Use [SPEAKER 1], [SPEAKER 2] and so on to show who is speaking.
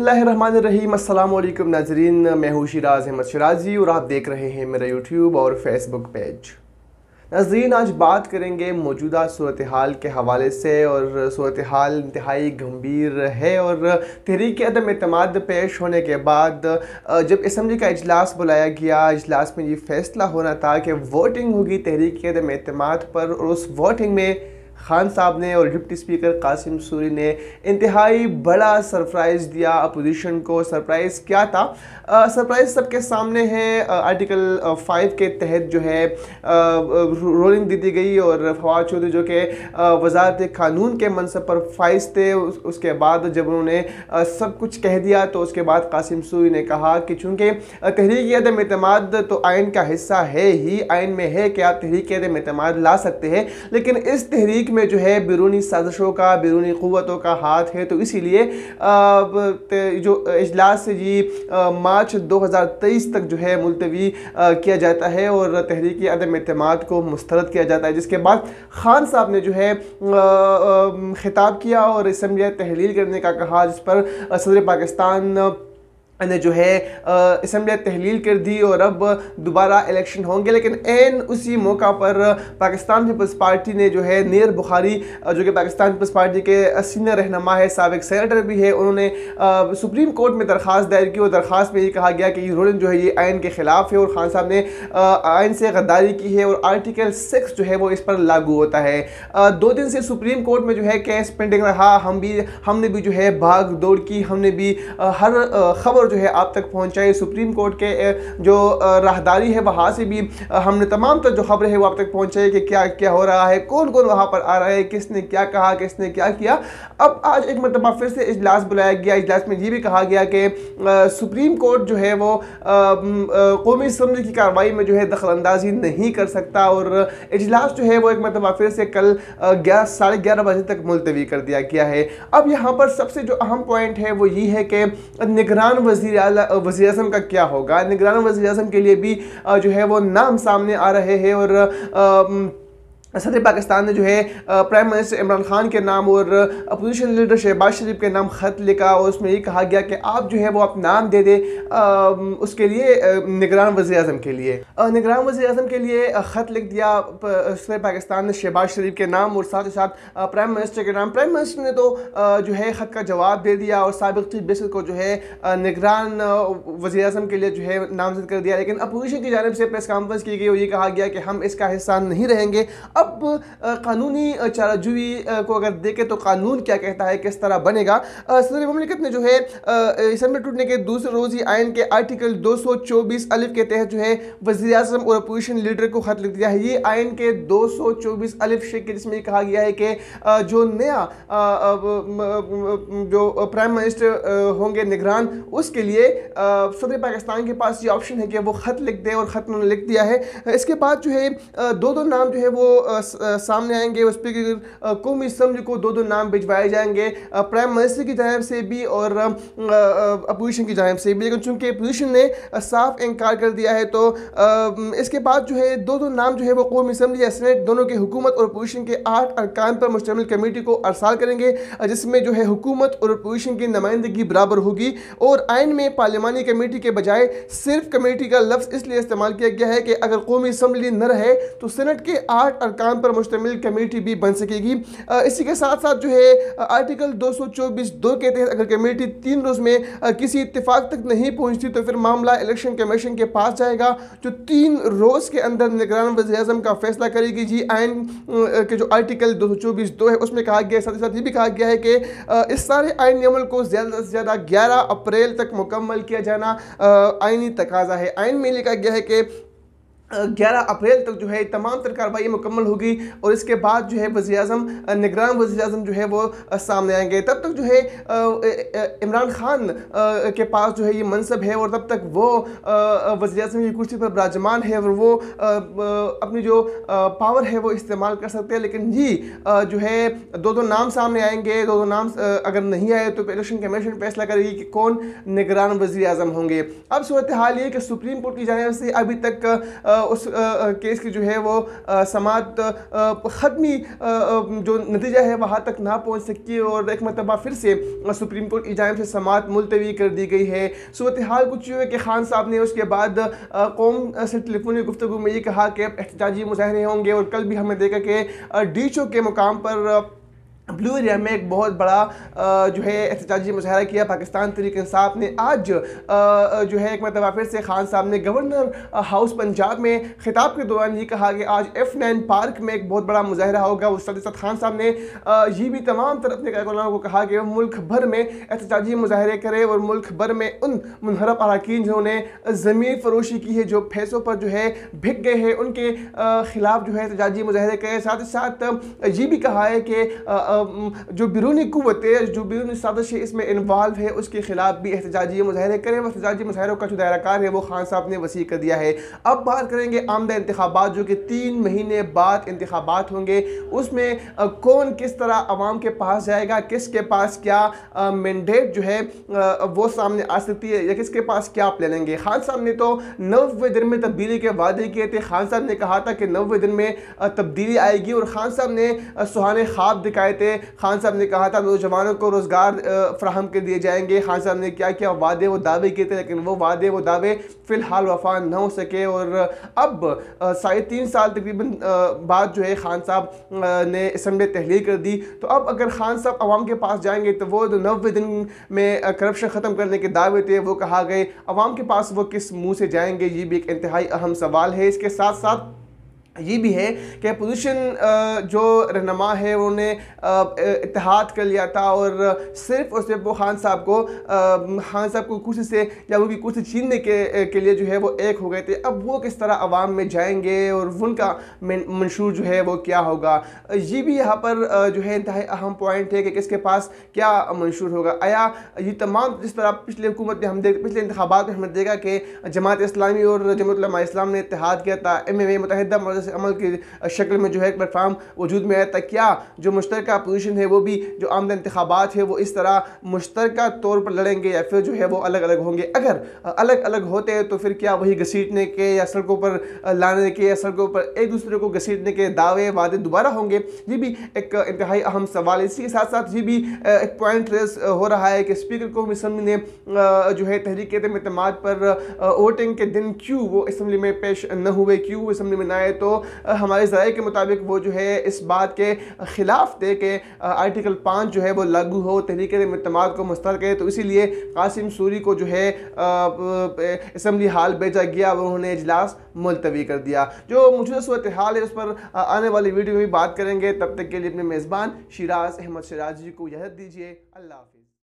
[SPEAKER 1] बिस्मिल्लाहिर्रहमानिर्रहीम। अस्सलाम वालेकुम नाज़रीन, मैं हूँ शिराज अहमद शिराजी और आप देख रहे हैं मेरा यूट्यूब और फेसबुक पेज। नाज़रीन, आज बात करेंगे मौजूदा सूरत हाल के हवाले से, और सूरत हाल इंतहाई गंभीर है। और तहरीक अदम एतमाद पेश होने के बाद जब असम्बली का इजलास बुलाया गया, इजलास में ये फैसला होना था कि वोटिंग होगी तहरीक अदम एतमाद पर, और उस वोटिंग में खान साहब ने और डिप्टी स्पीकर कासिम सूरी ने इंतहाई बड़ा सरप्राइज़ दिया अपोजिशन को। सरप्राइज़ क्या था? सरप्राइज़ सबके सामने है। आर्टिकल 5 के तहत जो है रोलिंग दी गई, और फवाद चौधरी जो कि वज़ारत कानून के मनसब पर फाइज थे, उसके बाद जब उन्होंने सब कुछ कह दिया तो उसके बाद कासिम सूरी ने कहा कि चूँकि तहरीक अदम एतमाद तो आइन का हिस्सा है ही, आइन में है कि आप तहरीक अदम एतमाद ला सकते हैं, लेकिन इस तहरीक में जो है बैरूनी साजिशों का, बैरूनी क़ुव्वतों का हाथ है, तो इसीलिए जो इजलास से जी मार्च 2023 तक जो है मुलतवी किया जाता है और तहरीक अदम एतमाद को मुस्तरद किया जाता है। जिसके बाद खान साहब ने जो है खिताब किया और असम्बली तहलील करने का कहा, जिस पर सदर पाकिस्तान ने जो है असम्बली तहलील कर दी और अब दोबारा इलेक्शन होंगे। लेकिन एन उसी मौका पर पाकिस्तान पीपल्स पार्टी ने जो है नीर बुखारी, जो कि पाकिस्तान पीपल्स पार्टी के सीनियर रहनुमा है, साबिक सेनेटर भी है, उन्होंने सुप्रीम कोर्ट में दरख्वास्त दायर की और दरख्वास्त में ये कहा गया कि ये रूलिंग जो है ये आइन के ख़िलाफ़ है और खान साहब ने आइन से गद्दारी की है और आर्टिकल 6 जो है वो इस पर लागू होता है। 2 दिन से सुप्रीम कोर्ट में जो है केस पेंडिंग रहा। हमने भी जो है भाग दौड़ की, हमने भी हर खबर जो है आप तक पहुंचाई। सुप्रीम कोर्ट के जो राहदारी है वहाँ से भी हमने तमाम जो खबरें हैं वो आप तक पहुंचाई कि क्या क्या हो रहा है, कौन कौन वहाँ पर आ रहा है, किसने क्या कहा, किसने क्या किया। अब आज एक मरतबा फिर से इजलास बुलाया गया। इजलास में ये भी कहा गया कि सुप्रीम कोर्ट जो है वो कौमी असम्बली की कार्रवाई में जो है दखल अंदाजी नहीं कर सकता, और इजलास जो है वो एक मरतबा फिर से कल 11:30 बजे तक मुलतवी कर दिया गया है। अब यहाँ पर सबसे जो अहम पॉइंट है वो ये है कि निगरान वज़ीर आज़म का क्या होगा। निगरान वज़ीर आज़म के लिए भी जो है वो नाम सामने आ रहे हैं, और सदर पाकिस्तान ने जो है प्राइम मिनिस्टर इमरान खान के नाम और अपोजिशन लीडर शहबाज शरीफ के नाम ख़त लिखा, और उसमें ये कहा गया कि आप जो है वो आप नाम दे दें उसके लिए निगरान वज़ीर आज़म के लिए। निगरान वज़ीर आज़म के लिए ख़त लिख दिया सदर पाकिस्तान ने शहबाज शरीफ के नाम और साथ ही साथ प्राइम मिनिस्टर के नाम। प्राइम मिनिस्टर ने तो जो है ख़त का जवाब दे दिया और साबिक़ चीफ जस्टिस को जो है निगरान वज़ीर आज़म के लिए जो है नामज़द कर दिया। लेकिन अपोजिशन की जानिब से प्रेस कॉन्फ्रेंस की गई और ये कहा गया कि हम इसका हिस्सा नहीं रहेंगे। अब कानूनी चाराजोई को अगर देखें तो कानून क्या कहता है, किस तरह बनेगा। सदर मुमलिकत ने जो है असम्बली टूटने के दूसरे रोज़ ही आइन के आर्टिकल 224 अलिफ के तहत जो है वज़ीर आज़म और अपोजिशन लीडर को ख़त लिख दिया है। ये आइन के 224 अलिफ शेख, जिसमें कहा गया है कि जो नया जो प्राइम मिनिस्टर होंगे निगरान, उसके लिए सदर पाकिस्तान के पास ये ऑप्शन है कि वो ख़त लिख दे, और ख़त उन्होंने लिख दिया है। इसके बाद जो है दो नाम जो है वो सामने आएंगे। उस पर कौमी असम्बली को दो नाम भिजवाए जाएंगे, प्राइम मिनिस्टर की जानिब से भी और अपोजिशन की जानिब से भी। लेकिन चूंकि अपोजिशन ने साफ इनकार कर दिया है, तो इसके बाद जो है दो नाम जो है वो कौमी असम्बली या सेनेट दोनों के हुकूमत और अपोजिशन के 8 अरकान पर मुश्तमिल कमेटी को अरसाल करेंगे, जिसमें जो है हुकूमत और अपोजिशन की नुमाइंदगी बराबर होगी। और आइन में पार्लिमानी कमेटी के बजाय सिर्फ कमेटी का लफ्ज़ इसलिए इस्तेमाल किया गया है कि अगर कौमी असम्बली न रहे तो सेनेट के 8 अरकान पर मुश्तमिल कमेटी भी बन सकेगी। इसी के साथ साथ जो है आर्टिकल 224(2) के तहत अगर कमेटी 3 रोज़ में किसी इत्तेफाक तक नहीं पहुंचती तो फिर मामला इलेक्शन कमीशन के पास जाएगा, जो 3 रोज़ के अंदर निगरान वज़ीर आज़म का फैसला करेगी। जी आइन के जो आर्टिकल 224(2) है उसमें कहा गया है, साथ ही साथ ये भी कहा गया है कि इस सारे आइनी अमल को ज़्यादा से ज़्यादा 11 अप्रैल तक मुकम्मल किया जाना आइनी तकाजा है। आइन में लिखा गया है कि 11 अप्रैल तक जो है तमाम तर कार्रवाई मुकम्मल होगी, और इसके बाद जो है वज़ीर आज़म निगरान वज़ीर आज़म जो है वो सामने आएंगे। तब तक जो है इमरान खान के पास जो है ये मनसब है, और तब तक वो वज़ीर आज़म की कुर्सी पर विराजमान है और वो अपनी जो पावर है वो इस्तेमाल कर सकते हैं। लेकिन जी जो है दो नाम सामने आएंगे। दो नाम अगर नहीं आए तो इलेक्शन कमीशन फैसला करेगी कि कौन निगरान वज़ीर आज़म होंगे। अब सूरत हाल ये कि सुप्रीम कोर्ट की जानिब से अभी तक उस केस की जो है वो समाअत ख़त्मी जो नतीजा है वहाँ तक ना पहुँच सकी और एक मरतबा फिर से सुप्रीम कोर्ट की जानिब से समाअत मुलतवी कर दी गई है। सूरत हाल कुछ यूँ है कि खान साहब ने उसके बाद कौम से टेलीफोनी गुफ्तगू में ये कहा कि अब एहतजाजी मुजाहरे होंगे, और कल भी हमने देखा कि डीचओ के मुकाम पर ब्लू एरिया में एक बहुत बड़ा जो है एहतजाजी मुजाहरा किया पाकिस्तान तहरीक इंसाफ ने। आज जो है एक मरतबा फिर से खान साहब ने गवर्नर हाउस पंजाब में खिताब के दौरान ये कहा कि आज F9 पार्क में एक बहुत बड़ा मुजाहरा होगा। उस साथ साथ खान साहब ने ये भी तमाम तरह अपने कारकुनाओं को कहा कि वो मुल्क भर में एहतजाजी मुजाहरे करें और मुल्क भर में उन मुनहरफ अरकान जिन्होंने ज़मीन फरोशी की है, जो पैसों पर जो है भिग गए हैं, उनके ख़िलाफ़ जो है एहतजाजी मुजाहरे करें। साथ ही साथ ये भी कहा है कि जो बैरूनी क़ुव्वतें, जो बैरूनी साजिश इसमें इन्वॉल्व है, उसके ख़िलाफ़ भी एहतजाजी मुजाहरे करें। एहतजाजी मुजाहरों का जो दायरा है वो खान साहब ने वसी कर दिया है। अब बात करेंगे आमदा इंतखाबात, जो कि 3 महीने बाद इंतखाबात होंगे, उसमें कौन किस तरह आवाम के पास जाएगा, किसके पास क्या मैंडेट जो है वो सामने आ सकती है, या किसके पास क्या प्लान लेंगे। खान साहब ने तो 90 दिन में तब्दीली के वादे किए थे। खान साहब ने कहा था कि 90 दिन में तब्दीली आएगी, और खान साहब ने सुहाने ख्वाब दिखाए थे। खान साहब ने कहा था नौजवानों को रोज़गार फराहम कर दिए जाएंगे। खान साहब ने क्या क्या वादे वो दावे किए थे, लेकिन वो वादे वो दावे फ़िलहाल वफा न हो सके। और अब 3.5 साल तकरीबन बाद जो है खान साहब ने असम्बली तहलील कर दी। तो अब अगर खान साहब आवाम के पास जाएंगे तो वो 90 दिन में करप्शन ख़त्म करने के दावे थे वो कहा गए, आवाम के पास वो किस मुँह से जाएंगे, ये भी एक इंतहाई अहम सवाल है। इसके साथ साथ ये भी है कि अपोजिशन जो रहनुमा है उन्होंने इत्तेहाद कर लिया था, और सिर्फ और सिर्फ वो खान साहब को कुर्सी से या उनकी कुर्सी छीनने के लिए जो है वो एक हो गए थे। अब वो किस तरह आवाम में जाएंगे और उनका मंशूर जो है वो क्या होगा, ये भी यहाँ पर जो है इंतहाई अहम पॉइंट है कि किसके पास क्या मंशूर होगा। आया ये तमाम जिस तरह पिछले हुकूमत में पिछले इंतखाबात में हमने देखा कि जमात इस्लामी और जमात उलमा इस्लाम ने इत्तेहाद किया था, MMA मुत्तहिदा अमल की शक्ल में जो है एक प्लेटफार्म वजूद में आया था। क्या जो मुश्तरका अपोजिशन है वो भी जो आमदा इंतखाबात है वो इस तरह मुश्तरका तौर पर लड़ेंगे, या फिर जो है वो अलग अलग होंगे। अगर अलग अलग होते हैं तो फिर क्या वही घसीटने के या सड़कों पर लाने के या सड़कों पर एक दूसरे को घसीटने के दावे वादे दोबारा होंगे, ये भी एक इंतहाई अहम सवाल है। इसी के साथ साथ ये भी एक पॉइंट रेस हो रहा है कि स्पीकर को असम्बली ने जो है तहरीक एतमाद पर वोटिंग के दिन क्यों वो असम्बली में पेश न हुए, क्यों असम्बली में न आए। तो हमारे ज़राए के मुताबिक वो जो है इस बात के ख़िलाफ़ थे कि आर्टिकल 5 जो है वो लागू हो, तहरीक एतमाद को मुस्तरद करे। तो इसीलिए कासिम सूरी को जो है असम्बली हाल भेजा गया, उन्होंने इजलास मुलतवी कर दिया। जो मौजूदा सूरत हाल है उस पर आने वाली वीडियो में भी बात करेंगे। तब तक के लिए अपने मेज़बान शिराज अहमद शिराजी को इजाज़त दीजिए। अल्लाह हाफ़िज़।